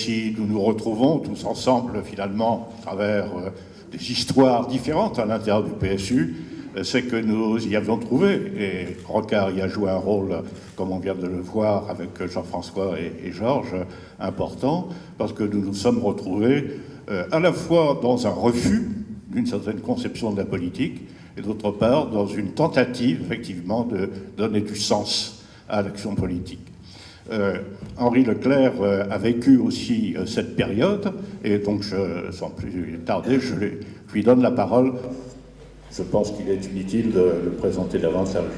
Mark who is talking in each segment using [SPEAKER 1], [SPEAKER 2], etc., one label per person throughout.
[SPEAKER 1] si nous nous retrouvons tous ensemble, finalement, à travers des histoires différentes à l'intérieur du PSU, c'est que nous y avions trouvé, et Rocard y a joué un rôle, comme on vient de le voir avec Jean-François et Georges, important, parce que nous nous sommes retrouvés à la fois dans un refus d'une certaine conception de la politique, et d'autre part dans une tentative, effectivement, de donner du sens à l'action politique. Henri Leclerc a vécu aussi cette période, et donc, sans plus tarder, je lui donne la parole. Je pense qu'il est inutile de le présenter davantage.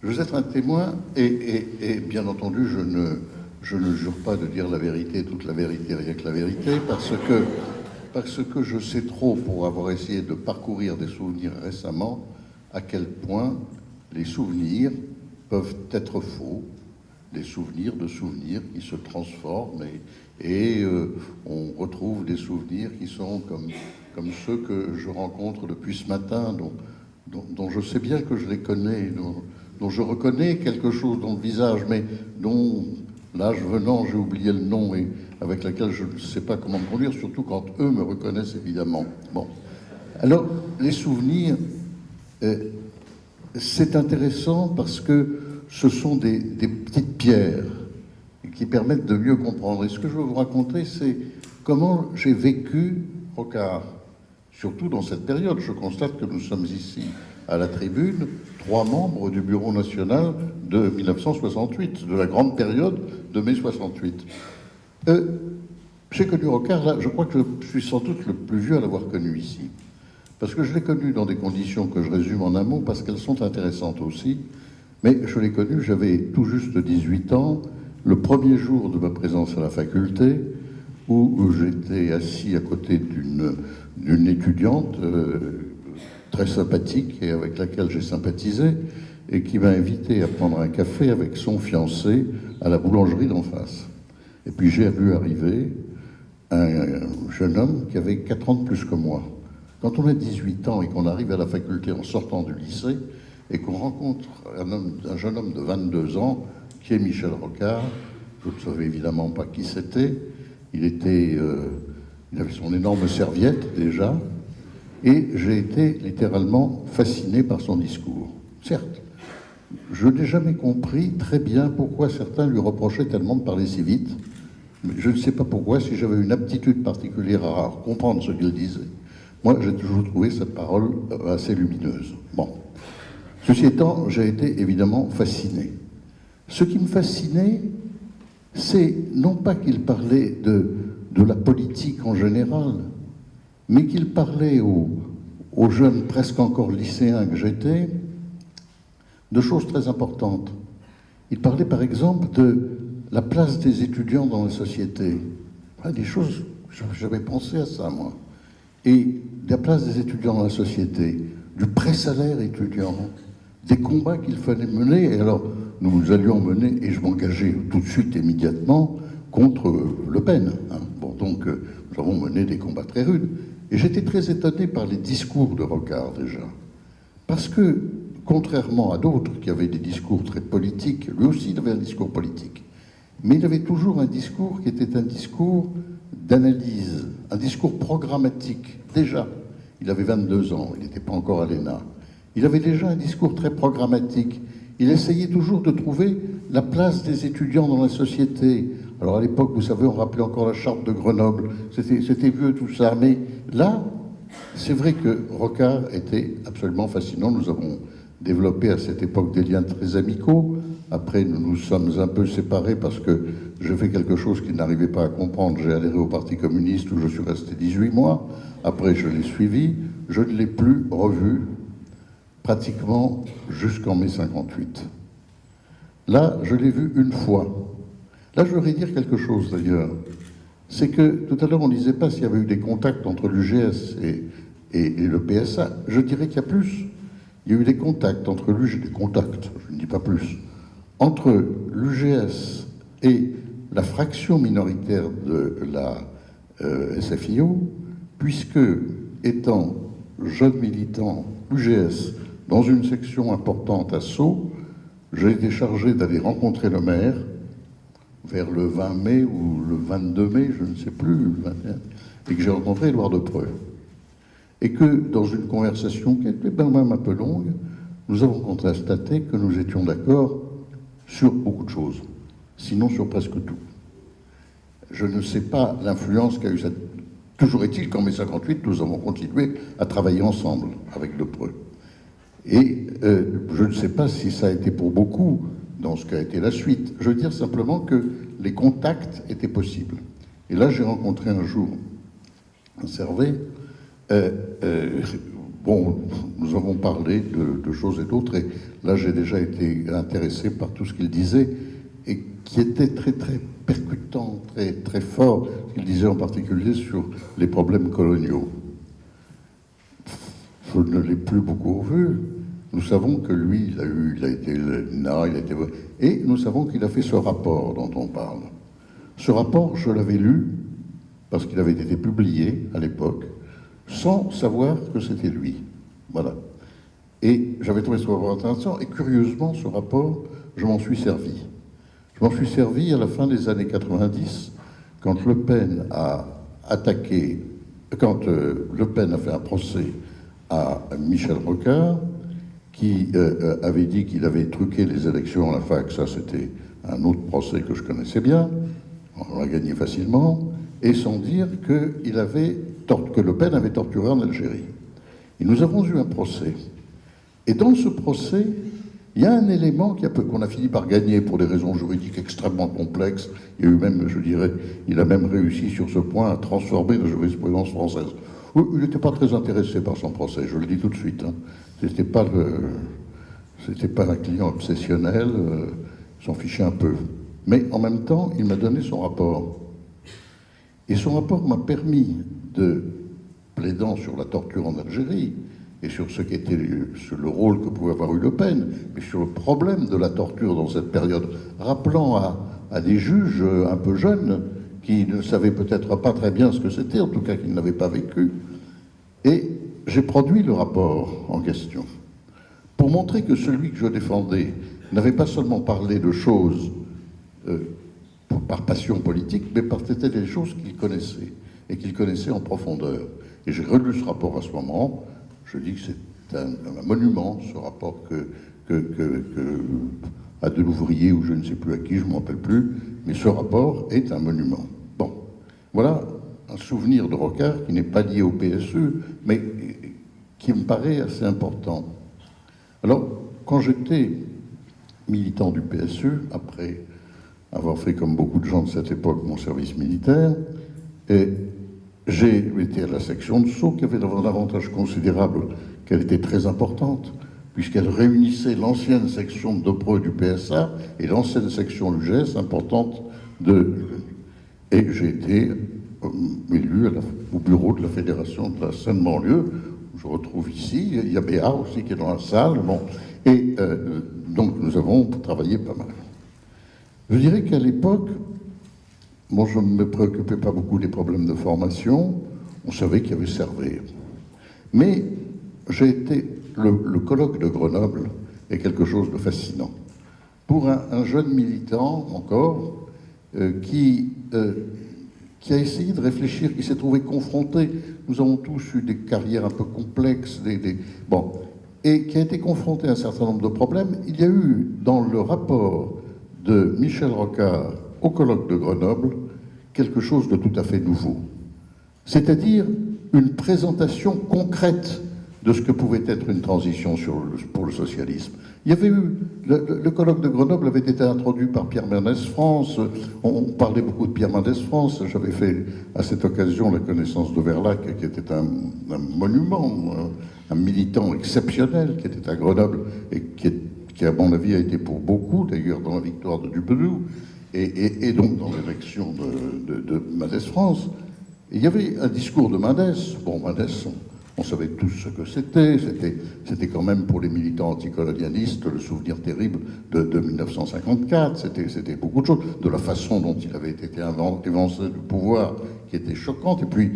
[SPEAKER 2] Je veux être un témoin, et bien entendu, je ne jure pas de dire la vérité, toute la vérité, rien que la vérité, parce que je sais trop, pour avoir essayé de parcourir des souvenirs récemment, à quel point les souvenirs peuvent être faux, des souvenirs de souvenirs qui se transforment, et on retrouve des souvenirs qui sont comme ceux que je rencontre depuis ce matin, dont je sais bien que je les connais, dont je reconnais quelque chose dans le visage, mais dont, l'âge venant, j'ai oublié le nom, et avec laquelle je ne sais pas comment me conduire, surtout quand eux me reconnaissent, évidemment. Bon. Alors, les souvenirs, c'est intéressant parce que ce sont des petites pierres qui permettent de mieux comprendre. Et ce que je veux vous raconter, c'est comment j'ai vécu Rocard. Surtout dans cette période, je constate que nous sommes ici à la tribune, 3 membres du Bureau national de 1968, de la grande période de mai 68. J'ai connu Rocard, là, je crois que je suis sans doute le plus vieux à l'avoir connu ici. Parce que je l'ai connu dans des conditions que je résume en un mot, parce qu'elles sont intéressantes aussi. Mais je l'ai connu, j'avais tout juste 18 ans, le premier jour de ma présence à la faculté, où j'étais assis à côté d'une étudiante très sympathique et avec laquelle j'ai sympathisé, et qui m'a invité à prendre un café avec son fiancé à la boulangerie d'en face. Et puis j'ai vu arriver un jeune homme qui avait 4 ans de plus que moi. Quand on a 18 ans et qu'on arrive à la faculté en sortant du lycée, et qu'on rencontre un jeune homme de 22 ans, qui est Michel Rocard, je ne savais évidemment pas qui c'était, il avait son énorme serviette déjà, et j'ai été littéralement fasciné par son discours. Certes, je n'ai jamais compris très bien pourquoi certains lui reprochaient tellement de parler si vite, mais je ne sais pas pourquoi, si j'avais une aptitude particulière à comprendre ce qu'il disait. Moi, j'ai toujours trouvé sa parole assez lumineuse. Bon. Ceci étant, j'ai été évidemment fasciné. Ce qui me fascinait, c'est non pas qu'il parlait de la politique en général, mais qu'il parlait aux jeunes presque encore lycéens que j'étais de choses très importantes. Il parlait par exemple de la place des étudiants dans la société. Des choses, j'avais pensé à ça moi. Et de la place des étudiants dans la société, du pré-salaire étudiant, des combats qu'il fallait mener. Et alors, nous allions mener, et je m'engageais tout de suite, immédiatement, contre Le Pen. Bon, donc, nous avons mené des combats très rudes. Et j'étais très étonné par les discours de Rocard, déjà. Parce que, contrairement à d'autres qui avaient des discours très politiques, lui aussi, il avait un discours politique. Mais il avait toujours un discours qui était un discours d'analyse, un discours programmatique. Déjà, il avait 22 ans, il n'était pas encore à l'ENA. Il avait déjà un discours très programmatique. Il essayait toujours de trouver la place des étudiants dans la société. Alors à l'époque, vous savez, on rappelait encore la charte de Grenoble. C'était vieux tout ça. Mais là, c'est vrai que Rocard était absolument fascinant. Nous avons développé à cette époque des liens très amicaux. Après, nous nous sommes un peu séparés parce que je fais quelque chose qu'il n'arrivait pas à comprendre. J'ai adhéré au Parti communiste où je suis resté 18 mois. Après, je l'ai suivi. Je ne l'ai plus revu pratiquement jusqu'en mai 58. Là, je l'ai vu une fois. Là, je voudrais dire quelque chose d'ailleurs. C'est que tout à l'heure, on ne disait pas s'il y avait eu des contacts entre l'UGS et le PSA. Je dirais qu'il y a plus. Il y a eu des contacts entre l'UGS, des contacts, je ne dis pas plus, entre l'UGS et la fraction minoritaire de la SFIO, puisque, étant jeune militant UGS dans une section importante à Sceaux, j'ai été chargé d'aller rencontrer le maire vers le 20 mai ou le 22 mai, je ne sais plus, le 21, et que j'ai rencontré Édouard Depreux. Et que, dans une conversation qui était même un peu longue, nous avons constaté que nous étions d'accord sur beaucoup de choses, sinon sur presque tout. Je ne sais pas l'influence qu'a eu cette... Toujours est-il qu'en mai 58, nous avons continué à travailler ensemble avec Depreux. Et je ne sais pas si ça a été pour beaucoup dans ce qu'a été la suite. Je veux dire simplement que les contacts étaient possibles. Et là, j'ai rencontré un jour un Servet. Bon, nous avons parlé de choses et d'autres, et là, j'ai déjà été intéressé par tout ce qu'il disait, et qui était très, très percutant, très, très fort, ce qu'il disait en particulier sur les problèmes coloniaux. Je ne l'ai plus beaucoup revu. Nous savons que lui, il a été là, il a été... Et nous savons qu'il a fait ce rapport dont on parle. Ce rapport, je l'avais lu, parce qu'il avait été publié à l'époque, sans savoir que c'était lui. Voilà. Et j'avais trouvé ce rapport intéressant, et curieusement, ce rapport, je m'en suis servi. Je m'en suis servi à la fin des années 90, quand Le Pen a attaqué, quand Le Pen a fait un procès à Michel Rocard, qui avait dit qu'il avait truqué les élections à la fac. Ça, c'était un autre procès que je connaissais bien. On l'a gagné facilement. Et sans dire que Le Pen avait torturé en Algérie. Et nous avons eu un procès. Et dans ce procès, il y a un élément qu'on a fini par gagner pour des raisons juridiques extrêmement complexes. Il y a eu même, je dirais, il a même réussi sur ce point à transformer la jurisprudence française. Il n'était pas très intéressé par son procès, je le dis tout de suite. Hein. C'était pas un client obsessionnel, il s'en fichait un peu. Mais en même temps, il m'a donné son rapport. Et son rapport m'a permis plaidant sur la torture en Algérie, et sur ce qu'était sur le rôle que pouvait avoir eu Le Pen, mais sur le problème de la torture dans cette période, rappelant à des juges un peu jeunes, qui ne savaient peut-être pas très bien ce que c'était, en tout cas qui ne l'avaient pas vécu. Et j'ai produit le rapport en question, pour montrer que celui que je défendais n'avait pas seulement parlé de choses par passion politique, mais c'était des choses qu'il connaissait, et qu'il connaissait en profondeur. Et j'ai relu ce rapport à ce moment. Je dis que c'est un monument, ce rapport à Delouvrier, ou je ne sais plus à qui, je ne m'en rappelle plus, mais ce rapport est un monument. Bon, voilà un souvenir de Rocard qui n'est pas lié au PSE, mais qui me paraît assez important. Alors, quand j'étais militant du PSE, après avoir fait, comme beaucoup de gens de cette époque, mon service militaire, j'ai été à la section de Sceaux, qui avait un avantage considérable, qu'elle était très importante, puisqu'elle réunissait l'ancienne section de Depreux du PSA et l'ancienne section UGS importante Et j'ai été élu au bureau de la Fédération de la Seine-Banlieue. Je retrouve ici, il y a Béat aussi qui est dans la salle. Bon. Et donc nous avons travaillé pas mal. Je dirais qu'à l'époque, bon, je ne me préoccupais pas beaucoup des problèmes de formation. On savait qu'il y avait Servet. Mais le colloque de Grenoble est quelque chose de fascinant. Pour un jeune militant, encore, qui a essayé de réfléchir, qui s'est trouvé confronté. Nous avons tous eu des carrières un peu complexes, et qui a été confronté à un certain nombre de problèmes. Il y a eu, dans le rapport de Michel Rocard au colloque de Grenoble, quelque chose de tout à fait nouveau. C'est-à-dire une présentation concrète de ce que pouvait être une transition pour le socialisme. Il y avait eu, le colloque de Grenoble avait été introduit par Pierre Mendès France. On parlait beaucoup de Pierre Mendès France. J'avais fait à cette occasion la connaissance de Verlac, qui était un monument, un militant exceptionnel qui était à Grenoble et qui à mon avis a été pour beaucoup, d'ailleurs, dans la victoire de Dupelou et donc dans l'élection de Mendès France. Et il y avait un discours de Mendès. Bon, Mendès, on savait tous ce que c'était. C'était quand même pour les militants anticolonialistes le souvenir terrible de 1954. C'était beaucoup de choses, de la façon dont il avait été évincé du pouvoir, qui était choquante. Et puis,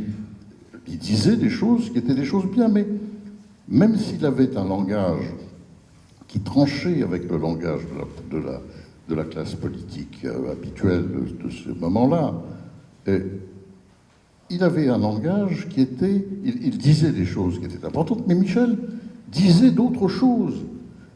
[SPEAKER 2] il disait des choses qui étaient des choses bien, mais même s'il avait un langage qui tranchait avec le langage de la classe politique habituelle de ce moment-là. Il avait un langage qui était... Il disait des choses qui étaient importantes, mais Michel disait d'autres choses.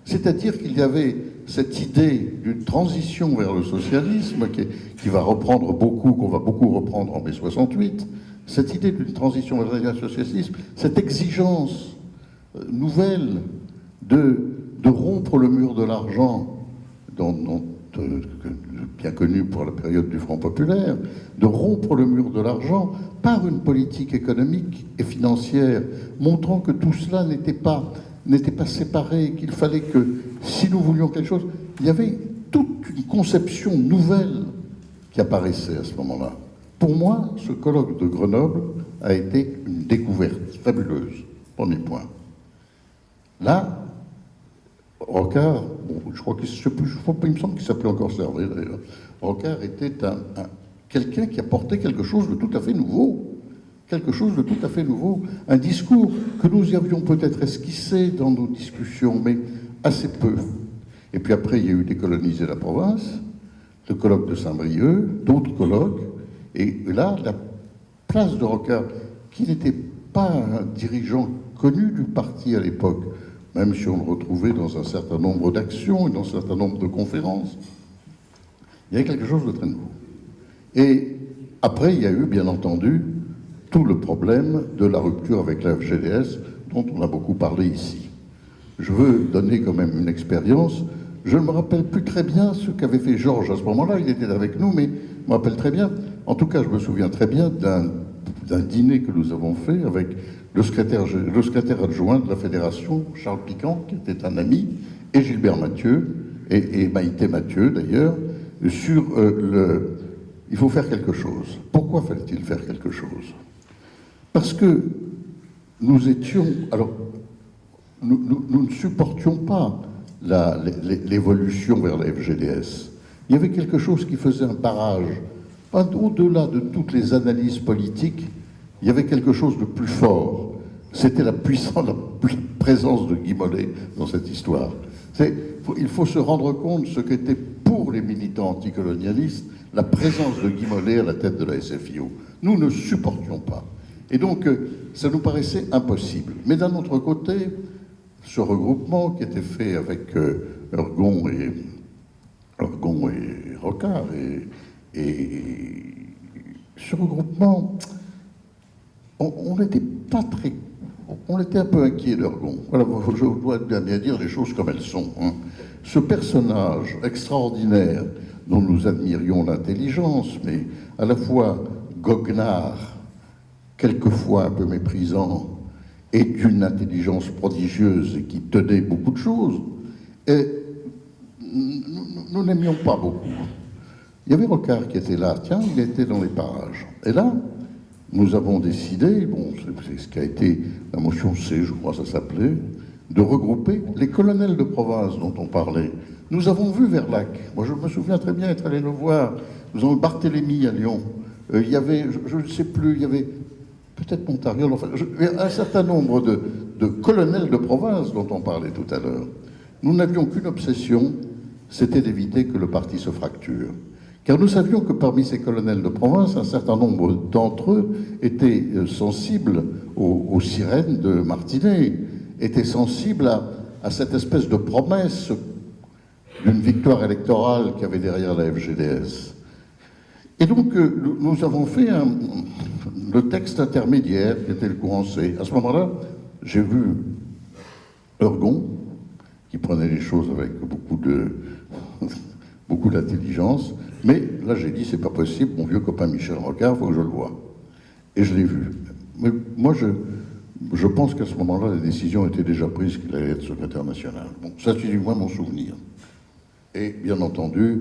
[SPEAKER 2] C'est-à-dire qu'il y avait cette idée d'une transition vers le socialisme qui va reprendre beaucoup, qu'on va beaucoup reprendre en mai 68, cette idée d'une transition vers le socialisme, cette exigence nouvelle de rompre le mur de l'argent, bien connu pour la période du Front populaire, de rompre le mur de l'argent par une politique économique et financière, montrant que tout cela n'était pas séparé, qu'il fallait que, si nous voulions quelque chose, il y avait toute une conception nouvelle qui apparaissait à ce moment-là. Pour moi, ce colloque de Grenoble a été une découverte fabuleuse, premier point. Là, Rocard, bon, je crois qu'il il me semble qu'il s'appelait encore Servet d'ailleurs, Rocard était quelqu'un qui apportait quelque chose de tout à fait nouveau. Quelque chose de tout à fait nouveau. Un discours que nous y avions peut-être esquissé dans nos discussions, mais assez peu. Et puis après, il y a eu Décoloniser la province, le colloque de Saint-Brieuc, d'autres colloques. Et là, la place de Rocard, qui n'était pas un dirigeant connu du parti à l'époque, même si on le retrouvait dans un certain nombre d'actions et dans un certain nombre de conférences, il y avait quelque chose de très nouveau. Et après, il y a eu, bien entendu, tout le problème de la rupture avec la FGDS, dont on a beaucoup parlé ici. Je veux donner quand même une expérience. Je ne me rappelle plus très bien ce qu'avait fait Georges à ce moment-là, il était avec nous, mais je me rappelle très bien, en tout cas je me souviens très bien d'un dîner que nous avons fait avec le secrétaire adjoint de la fédération, Charles Piquant, qui était un ami, et Gilbert Mathieu, et Maïté Mathieu d'ailleurs, sur il faut faire quelque chose. Pourquoi fallait-il faire quelque chose? Parce que nous étions... Alors, nous ne supportions pas l'évolution vers la FGDS. Il y avait quelque chose qui faisait un barrage. Au-delà de toutes les analyses politiques, il y avait quelque chose de plus fort. C'était la présence de Guy Mollet dans cette histoire. Il faut se rendre compte ce qu'était pour les militants anticolonialistes la présence de Guy Mollet à la tête de la SFIO. Nous ne supportions pas. Et donc, ça nous paraissait impossible. Mais d'un autre côté, ce regroupement qui était fait avec Ergon et Rocard, et ce regroupement, on n'était pas très... On était un peu inquiet d'Ergon. Voilà, je dois bien dire les choses comme elles sont. Hein. Ce personnage extraordinaire dont nous admirions l'intelligence, mais à la fois goguenard, quelquefois un peu méprisant, et d'une intelligence prodigieuse et qui tenait beaucoup de choses, et nous n'aimions pas beaucoup. Il y avait Rocard qui était là, tiens, il était dans les parages. Et là, nous avons décidé, bon, c'est ce qui a été la motion C, je crois que ça s'appelait, de regrouper les colonels de province dont on parlait. Nous avons vu Verlac. Moi, je me souviens très bien être allé le voir. Nous avons eu Barthélemy à Lyon. Il y avait, je ne sais plus, il y avait peut-être Montariol, enfin, un certain nombre de colonels de province dont on parlait tout à l'heure. Nous n'avions qu'une obsession, c'était d'éviter que le parti se fracture. Car nous savions que parmi ces colonels de province, un certain nombre d'entre eux étaient sensibles aux sirènes de Martinet, étaient sensibles à cette espèce de promesse d'une victoire électorale qu'il y avait derrière la FGDS. Et donc, nous avons fait le texte intermédiaire, qui était le courant C. À ce moment-là, j'ai vu Ergon, qui prenait les choses avec beaucoup d'intelligence, mais là, j'ai dit, c'est pas possible, mon vieux copain Michel Rocard, il faut que je le voie. Et je l'ai vu. Mais moi, je pense qu'à ce moment-là, la décision était déjà prise qu'il allait être secrétaire national. Bon, ça, c'est du moins mon souvenir. Et bien entendu,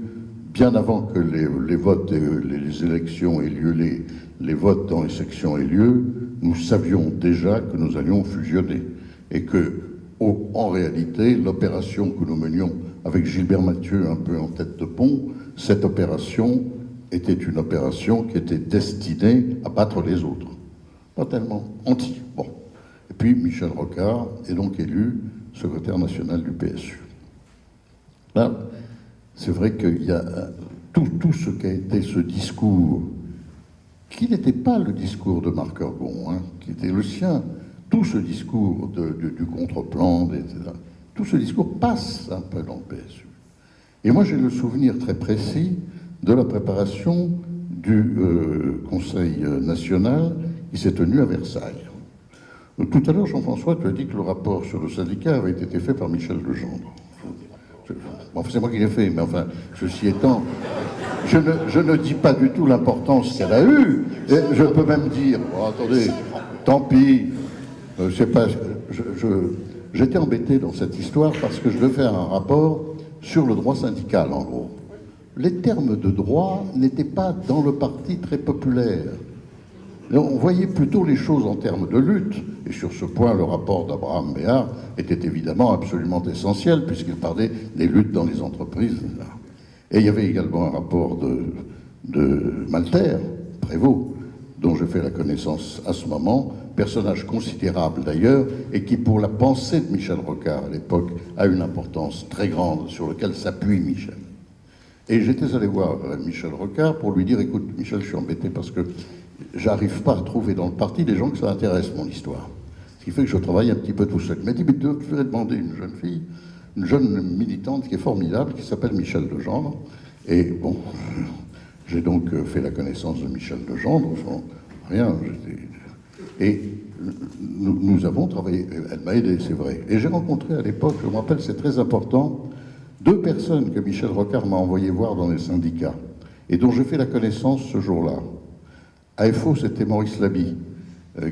[SPEAKER 2] bien avant que les votes, les élections aient lieu, les votes dans les sections aient lieu, nous savions déjà que nous allions fusionner. Et que, en réalité, l'opération que nous menions avec Gilbert Mathieu un peu en tête de pont, cette opération était une opération qui était destinée à battre les autres. Pas tellement anti. Bon. Et puis Michel Rocard est donc élu secrétaire national du PSU. Là, c'est vrai qu'il y a tout ce qu'a été ce discours, qui n'était pas le discours de Marc Ergon, hein, qui était le sien, tout ce discours du contre-plan, etc., tout ce discours passe un peu dans le PSU. Et moi, j'ai le souvenir très précis de la préparation du Conseil national qui s'est tenu à Versailles. Tout à l'heure, Jean-François, tu as dit que le rapport sur le syndicat avait été fait par Michel Legendre. Enfin, c'est moi qui l'ai fait, mais enfin, ceci étant, je ne dis pas du tout l'importance qu'elle a eue. Et je peux même dire, oh, attendez, tant pis, j'étais embêté dans cette histoire parce que je devais faire un rapport sur le droit syndical, en gros. Les termes de droit n'étaient pas dans le parti très populaires. On voyait plutôt les choses en termes de lutte, et sur ce point, le rapport d'Abraham Béard était évidemment absolument essentiel, puisqu'il parlait des luttes dans les entreprises. Et il y avait également un rapport de Malter, Prévost, dont j'ai fait la connaissance à ce moment, personnage considérable d'ailleurs, et qui, pour la pensée de Michel Rocard à l'époque, a une importance très grande sur laquelle s'appuie Michel. Et j'étais allé voir Michel Rocard pour lui dire, écoute, Michel, je suis embêté parce que j'arrive pas à trouver dans le parti des gens que ça intéresse, mon histoire. Ce qui fait que je travaille un petit peu tout seul. Il m'a dit, mais tu devrais demander une jeune fille, une jeune militante qui est formidable, qui s'appelle Michel Legendre. Et bon, j'ai donc fait la connaissance de Michel Legendre, sans rien. Et nous avons travaillé, elle m'a aidé, c'est vrai. Et j'ai rencontré à l'époque, je me rappelle, c'est très important, 2 personnes que Michel Rocard m'a envoyé voir dans les syndicats, et dont j'ai fait la connaissance ce jour-là. À FO, c'était Maurice Laby,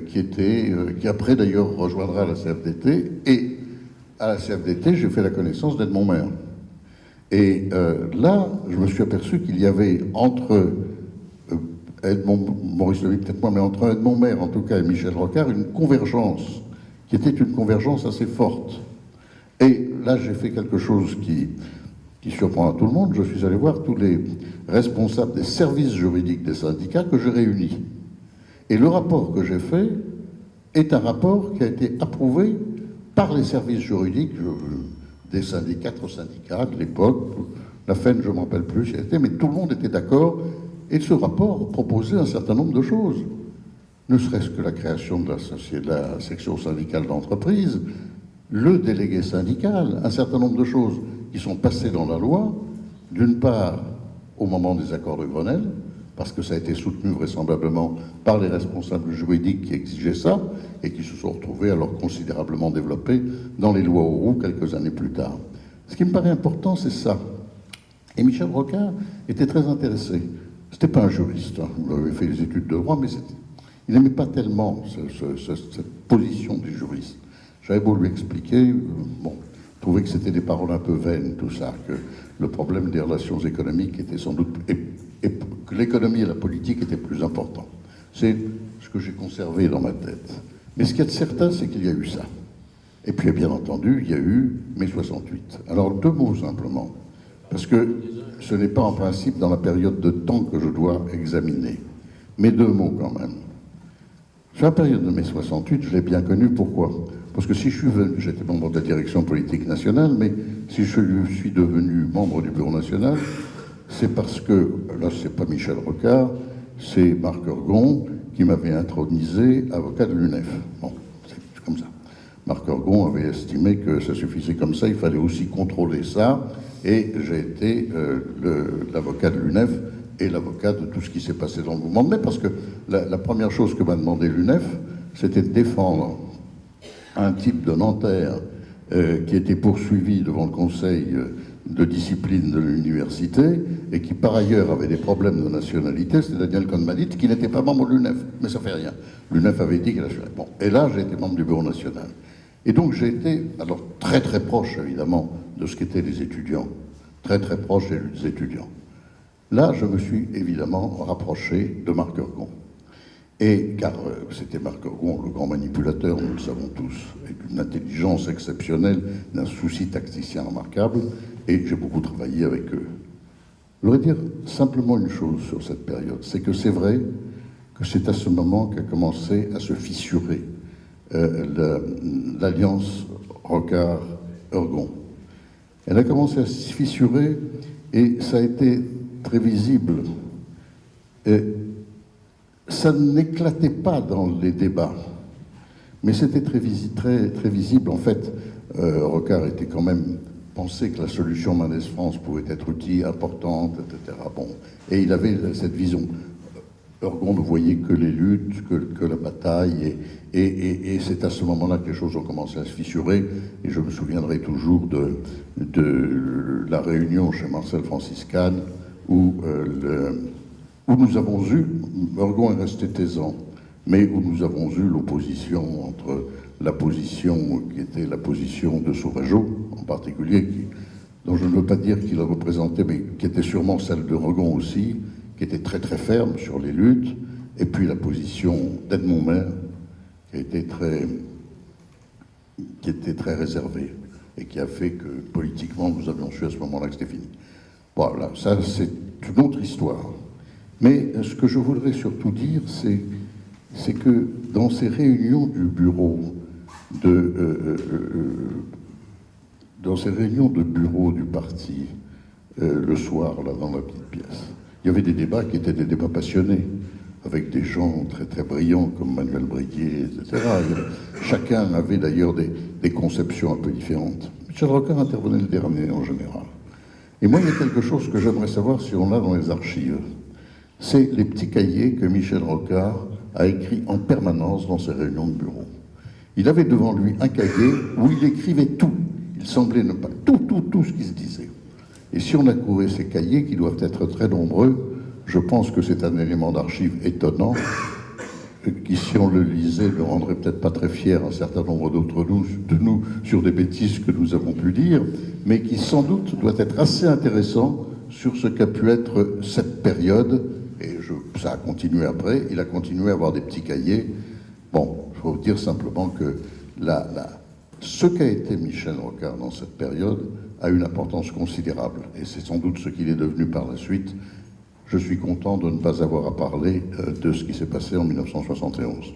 [SPEAKER 2] qui après d'ailleurs rejoindra la CFDT, et à la CFDT, j'ai fait la connaissance d'Edmond Maire. Et là, je me suis aperçu qu'il y avait entre Maurice Laby peut-être moins, mais entre Edmond Maire en tout cas et Michel Rocard, une convergence, qui était une convergence assez forte. Et là, j'ai fait quelque chose qui surprend à tout le monde. Je suis allé voir tous les responsables des services juridiques des syndicats que j'ai réunis. Et le rapport que j'ai fait est un rapport qui a été approuvé par les services juridiques des syndicats, 4 syndicats de l'époque. La FEN, je ne me rappelle plus, mais tout le monde était d'accord. Et ce rapport proposait un certain nombre de choses. Ne serait-ce que la création de la section syndicale d'entreprise, le délégué syndical, un certain nombre de choses qui sont passées dans la loi, d'une part au moment des accords de Grenelle, parce que ça a été soutenu vraisemblablement par les responsables juridiques qui exigeaient ça, et qui se sont retrouvés alors considérablement développés dans les lois Auroux quelques années plus tard. Ce qui me paraît important, c'est ça. Et Michel Rocard était très intéressé. C'était pas un juriste, hein. Il avait fait des études de droit, mais il n'aimait pas tellement cette position du juriste. J'avais beau lui expliquer, bon, je trouvais que c'était des paroles un peu vaines, tout ça, que le problème des relations économiques était sans doute, et que l'économie et la politique étaient plus importants. C'est ce que j'ai conservé dans ma tête. Mais ce qu'il y a de certain, c'est qu'il y a eu ça. Et puis, bien entendu, il y a eu mai 68. Alors, 2 mots simplement, parce que ce n'est pas en principe dans la période de temps que je dois examiner. Mais 2 mots quand même. Sur la période de mai 68, je l'ai bien connu. Pourquoi ? Parce que si je suis venu, j'étais membre de la direction politique nationale, mais si je suis devenu membre du bureau national, c'est parce que, là c'est pas Michel Rocard, c'est Marc Ergon qui m'avait intronisé avocat de l'UNEF. Bon, c'est comme ça. Marc Ergon avait estimé que ça suffisait comme ça, il fallait aussi contrôler ça, et j'ai été l'avocat de l'UNEF et l'avocat de tout ce qui s'est passé dans le mouvement de mai, parce que la première chose que m'a demandé l'UNEF, c'était de défendre un type de Nanterre qui était poursuivi devant le conseil de discipline de l'université et qui par ailleurs avait des problèmes de nationalité, c'était Daniel Cohn-Bendit, qui n'était pas membre de l'UNEF, mais ça fait rien. L'UNEF avait dit qu'il a... Bon, et là j'ai été membre du bureau national. Et donc j'ai été, alors très très proche évidemment de ce qu'étaient les étudiants, très très proche des étudiants. Là je me suis évidemment rapproché de Marc Ergon. Et car c'était Marc Ergon, le grand manipulateur, nous le savons tous, et d'une intelligence exceptionnelle, d'un souci tacticien remarquable, et j'ai beaucoup travaillé avec eux. Je voudrais dire simplement une chose sur cette période, c'est que c'est vrai que c'est à ce moment qu'a commencé à se fissurer l'alliance Rocard-Ergon. Elle a commencé à se fissurer, Et ça a été très visible. Et ça n'éclatait pas dans les débats, mais c'était très visible. En fait, Rocard était quand même pensé que la solution Mendes France pouvait être utile, importante, etc. Bon. Et il avait cette vision. Ergon ne voyait que les luttes, que la bataille, et c'est à ce moment-là que les choses ont commencé à se fissurer. Et je me souviendrai toujours de la réunion chez Marcel Francis Kahn, où nous avons eu, Ergon est resté taisant, mais où nous avons eu l'opposition entre la position qui était la position de Sauvageau, en particulier, dont je ne veux pas dire qu'il a représenté, mais qui était sûrement celle de Ergon aussi, qui était très très ferme sur les luttes, et puis la position d'Edmond Maire, qui était très réservée, et qui a fait que politiquement nous avions su à ce moment-là que c'était fini. Voilà, ça c'est une autre histoire. Mais ce que je voudrais surtout dire, c'est que dans ces réunions du bureau dans ces réunions de bureau du parti, le soir, là, dans la petite pièce, il y avait des débats qui étaient des débats passionnés, avec des gens très très brillants comme Manuel Briguier, etc. Chacun avait d'ailleurs des conceptions un peu différentes. Michel Rocard intervenait le dernier en général. Et moi, il y a quelque chose que j'aimerais savoir si on l'a dans les archives. C'est les petits cahiers que Michel Rocard a écrits en permanence dans ses réunions de bureau. Il avait devant lui un cahier où il écrivait tout. Il semblait ne pas... Tout ce qui se disait. Et si on a couru ces cahiers, qui doivent être très nombreux, je pense que c'est un élément d'archive étonnant, qui, si on le lisait, ne rendrait peut-être pas très fier un certain nombre de nous sur des bêtises que nous avons pu dire, mais qui sans doute doit être assez intéressant sur ce qu'a pu être cette période. Et ça a continué après, il a continué à avoir des petits cahiers. Bon, il faut dire simplement que ce qu'a été Michel Rocard dans cette période a une importance considérable. Et c'est sans doute ce qu'il est devenu par la suite. Je suis content de ne pas avoir à parler de ce qui s'est passé en 1971.